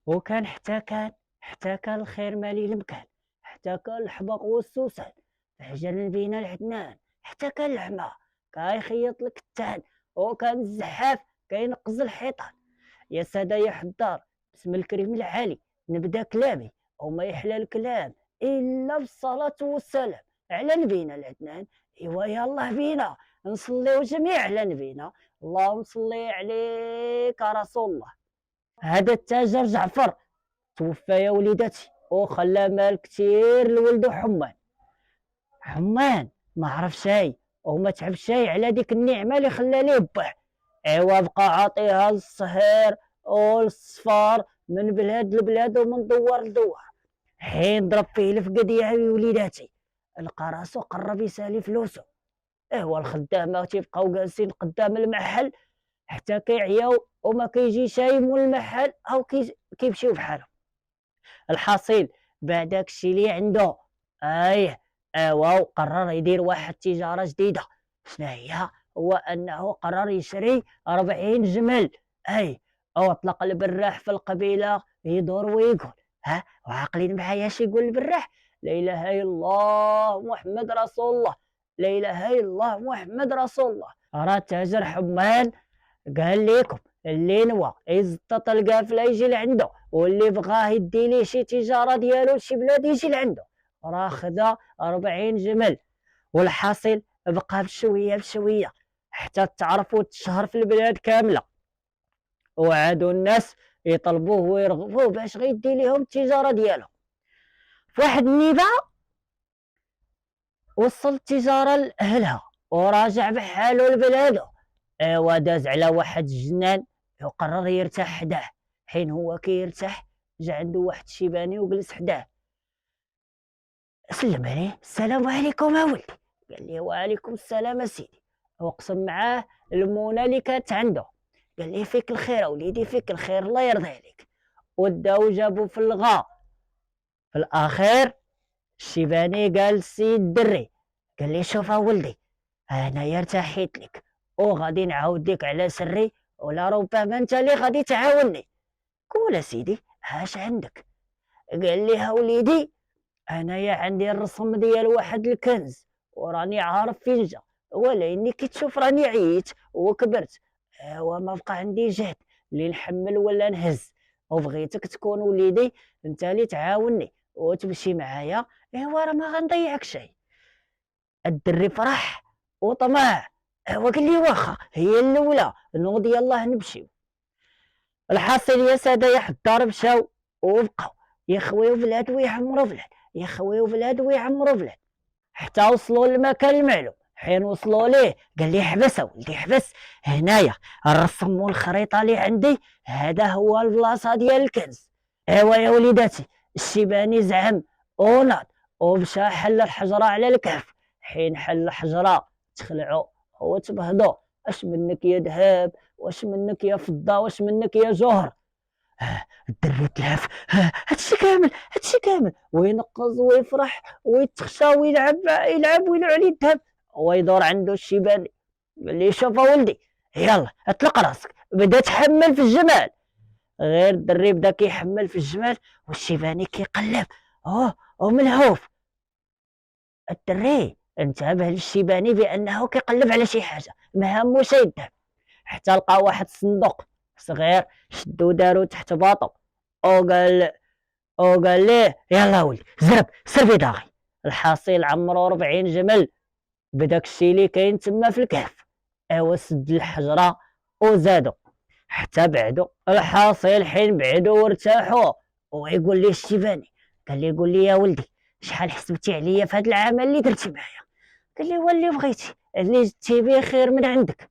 وكان حتى كان الخير مالي المكان، حتى كان الحبق والسوسن، عجل بينا العدنان، حتى كان العمى كيخيط الكتان، وكان الزحاف كينقز الحيطان. يا سادة يا حضار، بسم الكريم العالي نبدا كلامي، وما يحلى الكلام الا بالصلاة والسلام على نبينا العدنان. ايوا يالله بينا نصليو جميع على نبينا، اللهم صلي عليك يا رسول الله. هذا التاجر جعفر توفى يا وليدتي، وخلى مال كتير لولدو حمان. حمان ما عرف شي وما تعب شي على ديك النعمة اللي خلى ليه باه. ايوا بقى عاطيها للصهير والصفار، من بلاد لبلاد ومن دوار لدوار. حين ضرب فيه الفقد يا وليداتي، لقى راسو قرب يسالي فلوسو. ايوا الخدامة تيبقاو جالسين قدام المحل حتى كيعياو وما كيجي شي من المحل او كيمشيو بحالهم. الحاصل بعد داكشي اللي عنده، ايه ايوا قرر يدير واحد التجارة جديدة. شنو هي؟ هو انه قرر يشري 40 جمل. اي او اطلق البراح في القبيلة يدور ويقول، ها وعاقلين معايا اش يقول البراح؟ لا اله الا الله محمد رسول الله، لا اله الا الله محمد رسول الله. راه تاجر حمان قال لكم اللي نوى يزطط القافله يجي لعنده، واللي بغاه يدي ليه شي تجاره ديالو لشي بلاد يجي لعنده. راه خدا 40 جمل، والحاصل بقى بشويه بشويه حتى تعرفوا تشهر في البلاد كامله، وعادوا الناس يطلبوه ويرغبوه باش غيدي ليهم التجاره ديالهم. في واحد النيبه وصل التجاره لاهلها وراجع بحالو لبلادو. ايوا داز على واحد الجنان وقرر يرتاح حداه. حين هو كيرتاح جا عنده واحد الشيباني وجلس حداه، سلم عليه، السلام عليكم يا ولدي. قال لي وعليكم السلام سيدي. وقسم معاه المونه اللي كانت عنده، قال لي فيك الخير وليدي، فيك الخير الله يرضي عليك. وداو جابو في الغا. في الاخير الشيباني قال السيد الدري، قال لي شوف ولدي، انايا ارتحيت لك وغادي نعاود لك على سري، ولا ربما انت اللي غادي تعاوني. قول سيدي اش عندك؟ قال لي ها وليدي، انايا عندي الرسم ديال واحد الكنز وراني عارف فين جا، ولكني كي تشوف راني عييت وكبرت، وما بقى عندي جهد اللي نحمل ولا نهز، وبغيتك تكون وليدي انت اللي تعاوني وتمشي معايا. ايوا راه ما غنضيعك شيء. الدري فرح وطمع، وقال لي واخا هي الاولى نوض يلاه نمشيو. الحاصل يا ساده يا حضار مشاو وبقاو يخويو بلاد ويعمروا بلاد، يخويو بلاد ويعمروا بلاد، حتى وصلوا للمكان المعلوم. حين وصلوا ليه قال لي حبس ولدي حبس، هنايا الرسم والخريطه اللي عندي، هذا هو البلاصه ديال الكنز. ايوا يا وليداتي الشيباني زعم وناض ومشى حل الحجره على الكهف. حين حل الحجره تخلعوا وتبهضوا، اش منك يا ذهب، واش منك يا فضه، واش منك يا جوهر. الدري تلهف، هادشي كامل وينقز ويفرح ويتخشى ويلعب يلعب ويلعب عليه الذهب. ويدور عنده الشيباني قال لي شوف ولدي، يلا اطلق راسك، بدا تحمل في الجمال. غير الدري بدا كيحمل في الجمال والشيباني كيقلب، وملهوف. الدري انتبه للشيباني بانه كيقلب على شي حاجه ما همو شي الذهب، حتى لقى واحد الصندوق صغير شدو دارو تحت باطو، وقال ليه يلا ولدي زرب سر بيضاغي. الحاصل عمرو 40 جمل بداك الشي اللي كاين تما في الكهف. ايوا سد الحجره وزادو حتى بعدو. الحاصل حين بعدو وارتاحوا ويقول لي الشيباني، قال لي قول لي يا ولدي شحال حسبتي عليا في هذا العمل اللي درتي معايا؟ قال لي واللي بغيتي، اللي جبتي به خير من عندك.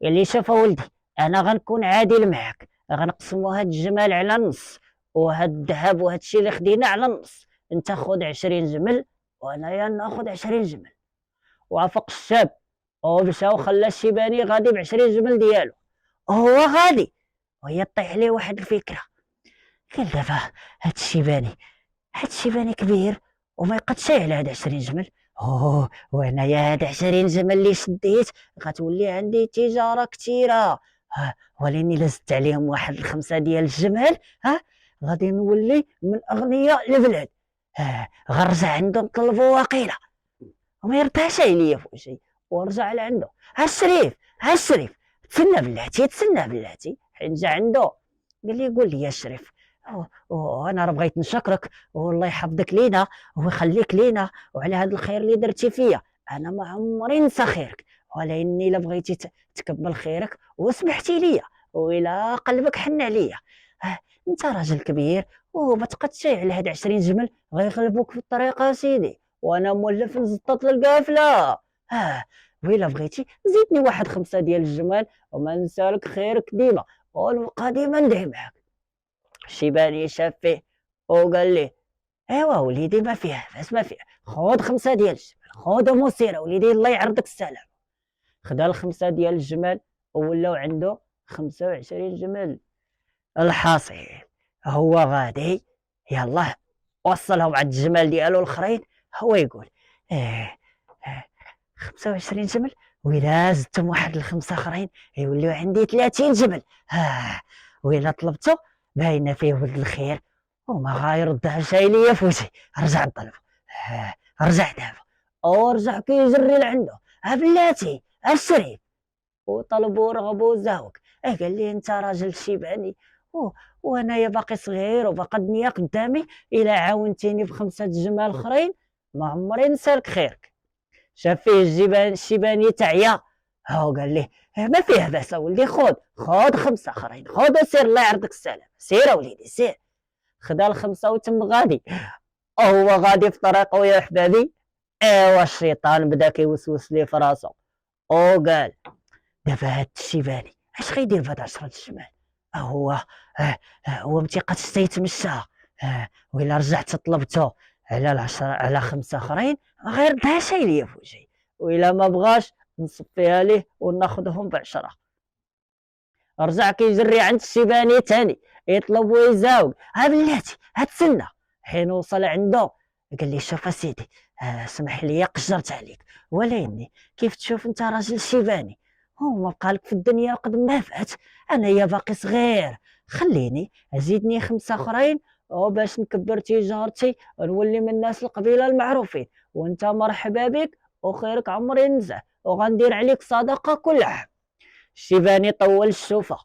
قال لي شوف ولدي انا غنكون عادل معك، غنقسموا هاد الجمال على النص، وهاد الذهب وهاد الشيء اللي خدينا على النص، انت خذ 20 جمل وانايا ناخذ 20 جمل. وافق الشاب ومشى وخلى الشيباني غادي ب20 جمل ديالو، وهو غادي وهي طيح عليه واحد الفكره. قال دابا هاد الشيباني كبير وما يقدش على هاد 20 جمل. وانايا هاد 20 جمل اللي شديت غتولي عندي تجاره كثيره، ولاني لزت عليهم واحد الخمسه ديال الجمال، غادي نولي من اغنياء البلاد. غنرجع عنده نطلبو واقيلا وما يرضاش عليا فوق شي، ورجع لعندو. الشريف الشريف، تسنى بلاتي تسنى بلاتي. حين جا عندو قال لي قول لي يا شريف، وانا راه بغيت نشكرك والله يحفظك لينا ويخليك لينا وعلى هذا الخير اللي درتي فيا. انا ما عمري ننسى خيرك، ولا اني الا بغيتي تكمل خيرك وسمحتي ليا وإلا قلبك حن عليا. انت راجل كبير وما تقدش على هاد 20 جمل غيغلبوك في الطريق سيدي، وانا مولف نزطط للقافله. وإلا بغيتي زيدني واحد 5 ديال الجمال وما نسالك خيرك ديما، ونبقى ديما ندعي معاك. الشيباني شاف فيه وقال لي ايوا وليدي ما فيها بس ما فيها، خذ 5 ديال الجمال، خذهم وسير وليدي الله يعرضك السلام. خدا ال5 ديال الجمال ولاو عنده 25 جمل. الحاصل هو غادي يلا وصلهم عند الجمال ديالو الاخرين، هو يقول 25 جمل وإلا زدتهم واحد الخمسة اخرين يوليو عندي 30 جمل. وإلا طلبته باينه فيه ولد الخير وما غايردها شي ليا فوتي. رجع نطلبو، رجع دابا ورجع كيجري لعندو بلاتي الشريف وطلبو رغبو زاوك. قال لي انت راجل شيباني وانايا باقي صغير وباقا الدنيا قدامي، الا عاونتيني ب5 جمال اخرين ما عمري نسالك خيرك. شاف فيه الشيباني تعيا، قال ليه ما فيه باس ولدي، خذ 5 اخرين، خذ وسير الله يعرضك السلام، سير وليدي سير. خدا ال5 وتم غادي. هو غادي في طريقه يا حبابي، ايوا الشيطان بدا كيوسوس ليه في راسو وقال دابا هاد الشيباني اش غيدير بهاد 10 الجمال؟ هو متيقدش يتمشى، وإلا رجعت طلبته على 10 على 5 اخرين ما غيردها شي ليا في وجهي، وإلا ما بغاش نصفيها ليه وناخذهم ب10. رجع كيجري عند الشيباني تاني يطلب ويزاوق. بلاتي تسنى. حين وصل عنده قال لي شوف اسيدي، سمح لي قشرت عليك، ولكني كيف تشوف انت راجل شيباني وما بقالك في الدنيا قد ما فات، انا يا باقي صغير، خليني زيدني 5 اخرين باش نكبر تجارتي ونولي من الناس القبيله المعروفين، وانت مرحبا بك وخيرك عمري نزع وغندير عليك صدقه كل عام. الشيباني طول الشوفه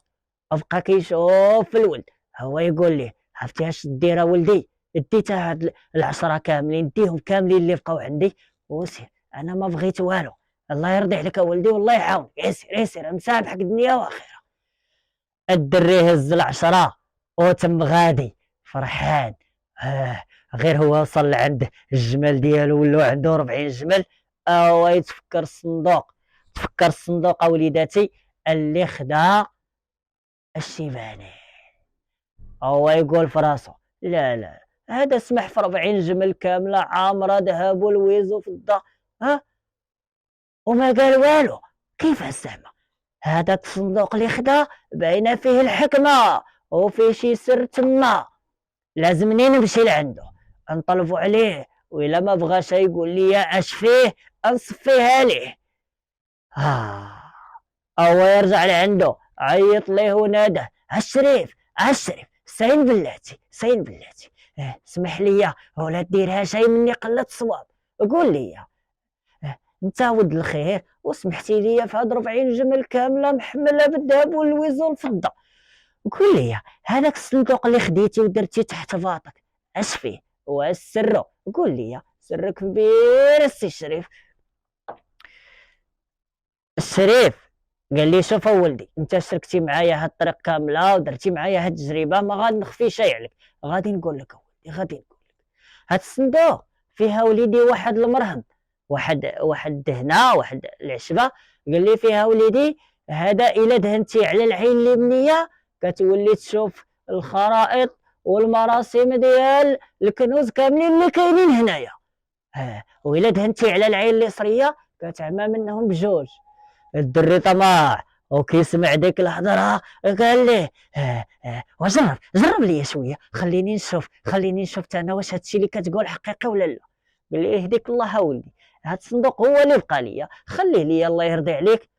بقى كيشوف في الولد، هو يقول ليه عرفتي اش دير ولدي؟ اديتها هاد 10 كاملين، ديهم كاملين اللي بقاو عندي وسير، انا ما بغيت والو، الله يرضي عليك ولدي والله يعاونك، يسير مسامحك الدنيا واخره. الدري هز 10 وتم غادي فرحان. غير هو وصل عند الجمال ديالو ولو عنده 40 جمل، هو يتفكر الصندوق، تفكر الصندوق وليداتي اللي خدا الشيباني. هو يقول في راسو لا لا هذا سمح في 40 جمل كامله عامره ذهب والويز وفضه، وما قال والو. كيف الزعما هذا الصندوق اللي خدا باينه فيه الحكمه وفيه شي سر تما، لازمني نمشي لعنده نطلبوا عليه، وإلا ما بغاش يقول لي اش فيه نصفيها ليه. هو يرجع لعنده عيط ليه وناده الشريف سين بلاتي اسمح لي ولا ديرها شي مني قلة صواب، قول لي انت ود الخير وسمحتي لي في هاد 40 جمل كامله محمله بالذهب واللويز والفضه، قول لي هذاك الصندوق اللي خديتي ودرتي تحت باطك اش فيه واش سره؟ قول لي سرك كبير السي الشريف قال لي شوف ولدي، انت شركتي معايا هاد الطريق كامله ودرتي معايا هاد التجربه، ما غادي نخفي شي عليك، غادي نقول لك ولدي هاد الصندوق فيها وليدي واحد المرهم، واحد دهنه، واحد العشبه، قال لي فيها وليدي هذا الا دهنتي على العين اليمنيه كتولي تشوف الخرائط والمراسم ديال الكنوز كاملين اللي كاينين هنايا، والا دهنتي على العين اليسريه كتعمى منهم بجوج. الدري طماع وكيسمع ديك الهضره قال ليه جرب لي شويه، خليني نشوف انا واش هادشي اللي كتقول حقيقي ولا لا. قال لي يهديك الله ولدي، هاد الصندوق هو اللي بقى ليا، خليه ليا الله يرضي عليك.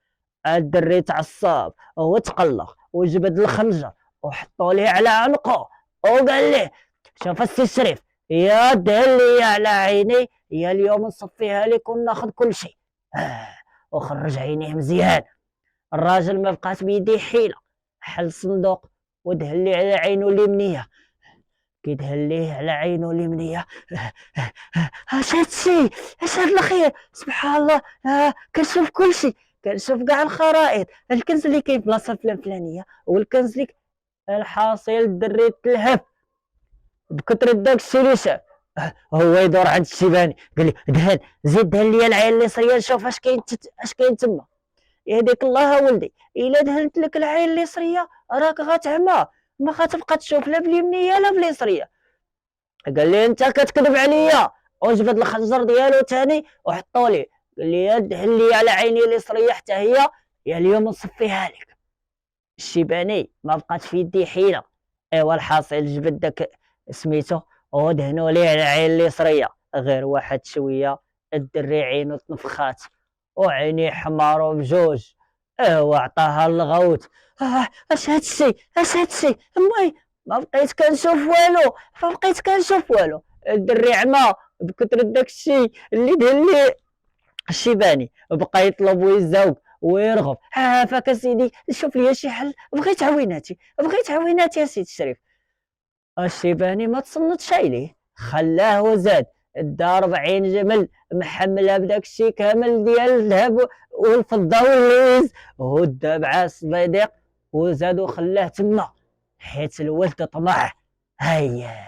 الدري تعصب وتقلق وجبد الخنجر وحطوا ليه على عنقه وقال ليه شوف السي شريف، يا دهن لي على عيني، يا اليوم نصفيها لك وناخذ كل شيء. آه. وخرج عينيه مزيان. الراجل ما بقات بيديه حيلة، حل صندوق ودهن لي على عينه اليمنية. كي دهن ليه على عينه اليمنية، اش هادشي، اش هاد الخير، سبحان الله. كنشوف كل شيء، كنشوف كاع الخرائط، الكنز اللي كاين في بلاصه الفلانيه، والكنز اللي الحاصل الدري تلهف بكثرة داك الشيء اللي شاف. هو يدور عند الشيباني قال لي دهن، زيد دهن لي العين اليسريه نشوف اش كاين تما. يهديك الله ولدي، الا دهنت لك العين اليسريه راك غتعمى، ما غتبقى تشوف لا باليمنيه لا باليسريه. قال لي انت كتكذب عليا، وجبد الخنجر ديالو ثاني وحطوا لي. قال لي دهن لي على عيني اليسريه حتى هي، يا اليوم نصفيها لك. الشيباني ما بقات في يدي حيله. ايوا الحاصل جبد داك سميتو ودهنوا ليه على العين اليسريه، غير واحد شويه الدري عينو تنفخات وعينيه حمارو بجوج. ايوا عطاها الغوت. اش هادشي، اش هادشي امي، ما بقيت كنشوف والو، ما بقيت كنشوف والو. الدري عمى بكثرة داك الشيء اللي دهن ليه. الشيباني بقى يطلب ويزوق ويرغب. فاك سيدي شوف لي شي حل، بغيت عويناتي، بغيت عويناتي يا سيدي الشريف. الشيباني ما تصنتش عليه، خلاه وزاد دا 40 جمل محمله بداك الشيء كامل ديال الذهب والفضه واللوز، ودا مع الصديق وزاد وخلاه تما، حيت الولد طمع. هيا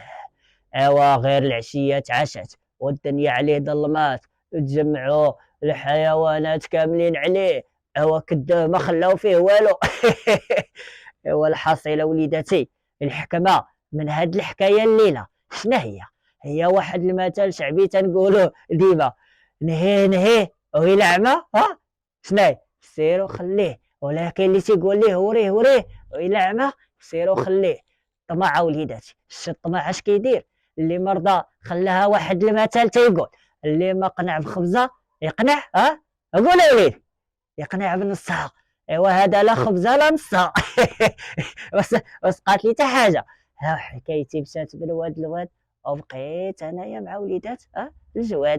ايوا غير العشيه تعشت والدنيا عليه ظلمات، تجمعوا الحيوانات كاملين عليه. ايوا كداه ما خلاو فيه والو. ايوا الحصيله وليداتي، الحكمه من هاد الحكايه الليله شنو هي؟ هي واحد المثل شعبي تنقولوه ديما، نهي نهي ويلا عمى. شنو سيرو خليه، ولكن اللي تيقول ليه وريه وريه ويلا عمى سيرو خليه. طمع وليداتي، الشي الطمع اش كيدير؟ اللي مرضى خلاها واحد المثل تيقول اللي ما قنع بخبزه يقنع اقول يا وليدي يقنع بنصها. ايوا هذا لا خبزه لا نصها. بس قالت لي حتى حاجه، ها حكايتي مشات بالواد الواد، وبقيت انايا مع وليدات الجواد.